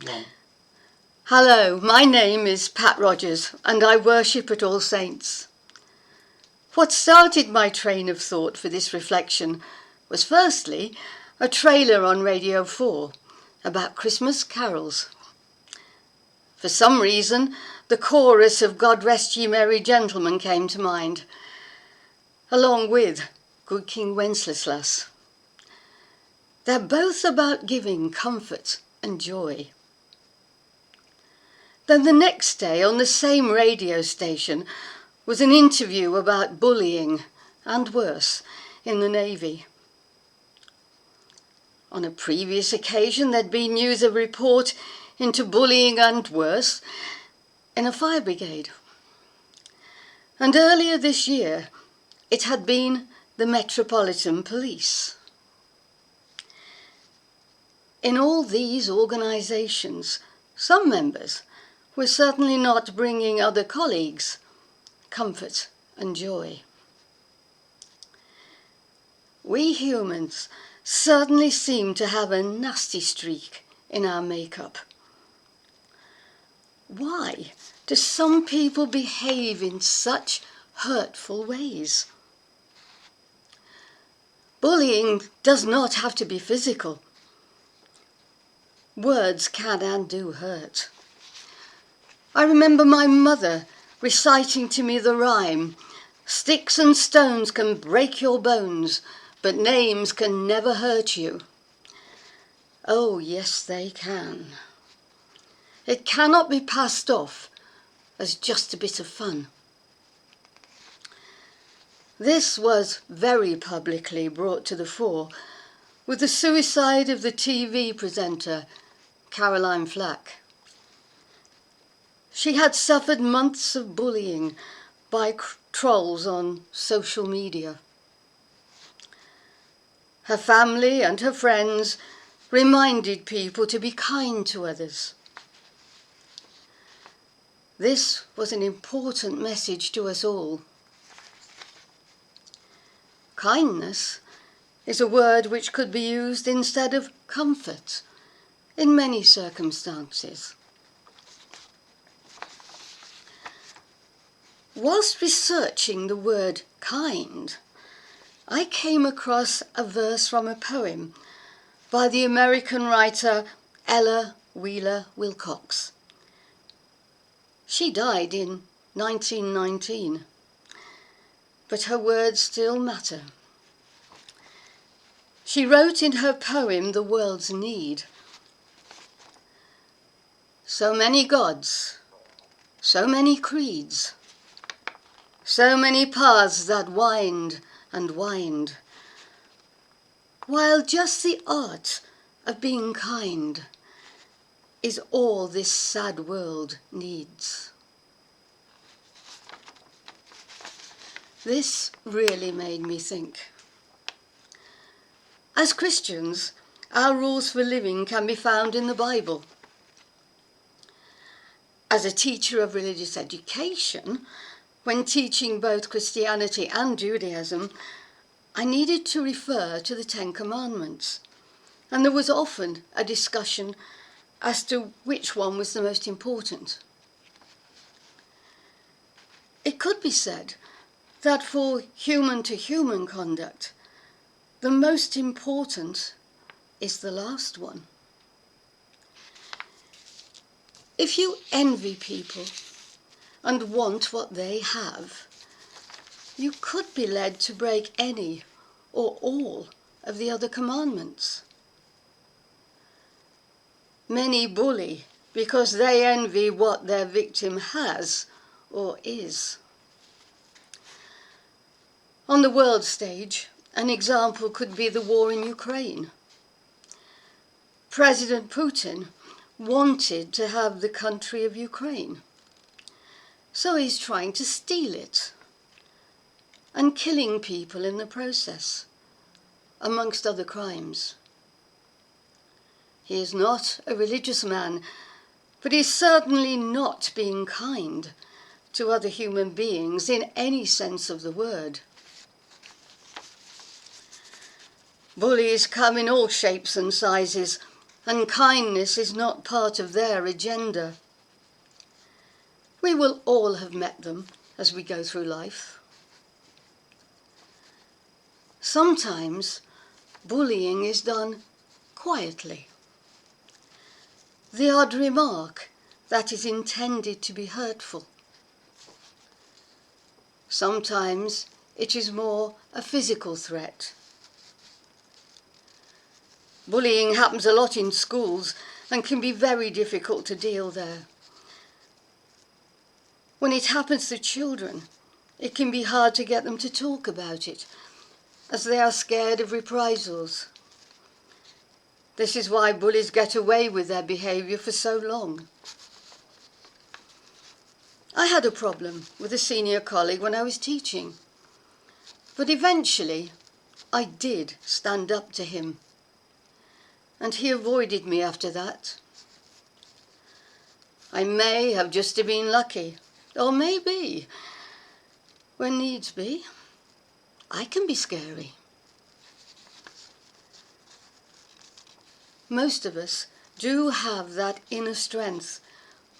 One. Hello, my name is Pat Rogers and I worship at All Saints. What started my train of thought for this reflection was firstly a trailer on Radio 4 about Christmas carols. For some reason, the chorus of God Rest Ye Merry Gentlemen came to mind, along with Good King Wenceslas. They're both about giving comfort and joy. Then the next day on the same radio station was an interview about bullying and worse in the Navy. On a previous occasion there'd been news of a report into bullying and worse in a fire brigade. And earlier this year it had been the Metropolitan Police. In all these organisations, some members were certainly not bringing other colleagues comfort and joy. We humans certainly seem to have a nasty streak in our makeup. Why do some people behave in such hurtful ways? Bullying does not have to be physical. Words can and do hurt. I remember my mother reciting to me the rhyme, "Sticks and stones can break your bones, but names can never hurt you." Oh, yes, they can. It cannot be passed off as just a bit of fun. This was very publicly brought to the fore with the suicide of the TV presenter Caroline Flack. She had suffered months of bullying by trolls on social media. Her family and her friends reminded people to be kind to others. This was an important message to us all. Kindness is a word which could be used instead of comfort in many circumstances. Whilst researching the word kind, I came across a verse from a poem by the American writer Ella Wheeler Wilcox. She died in 1919, but her words still matter. She wrote in her poem The World's Need, "So many gods, so many creeds, so many paths that wind and wind, while just the art of being kind is all this sad world needs." This really made me think. As Christians, our rules for living can be found in the Bible. As a teacher of religious education, when teaching both Christianity and Judaism, I needed to refer to the Ten Commandments, and there was often a discussion as to which one was the most important. It could be said that for human-to-human conduct, the most important is the last one. If you envy people and want what they have, you could be led to break any or all of the other commandments. Many bully because they envy what their victim has or is. On the world stage, an example could be the war in Ukraine. President Putin wanted to have the country of Ukraine, so he's trying to steal it and killing people in the process, amongst other crimes. He is not a religious man, but he's certainly not being kind to other human beings in any sense of the word. Bullies come in all shapes and sizes, and kindness is not part of their agenda. We will all have met them as we go through life. Sometimes bullying is done quietly. The odd remark that is intended to be hurtful. Sometimes it is more a physical threat. Bullying happens a lot in schools and can be very difficult to deal there. When it happens to children, it can be hard to get them to talk about it, as they are scared of reprisals. This is why bullies get away with their behaviour for so long. I had a problem with a senior colleague when I was teaching, but eventually I did stand up to him, and he avoided me after that. I may have just been lucky, or maybe, when needs be, I can be scary. Most of us do have that inner strength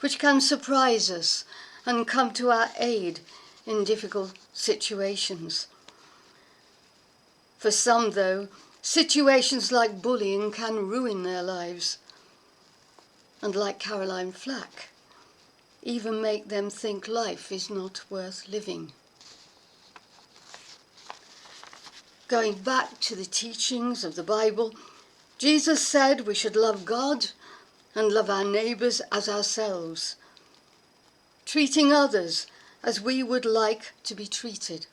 which can surprise us and come to our aid in difficult situations. For some, though, situations like bullying can ruin their lives, and like Caroline Flack, even make them think life is not worth living. Going back to the teachings of the Bible, Jesus said we should love God and love our neighbours as ourselves, treating others as we would like to be treated.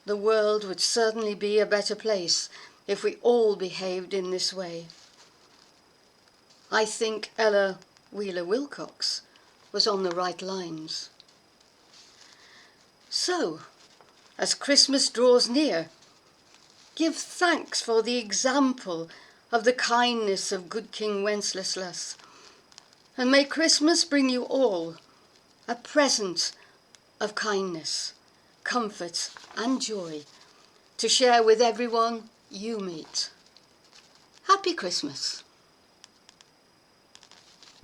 The world would certainly be a better place if we all behaved in this way. I think Ella Wheeler-Wilcox was on the right lines. So, as Christmas draws near, give thanks for the example of the kindness of good King Wenceslas, and may Christmas bring you all a present of kindness, comfort and joy to share with everyone you meet. Happy Christmas.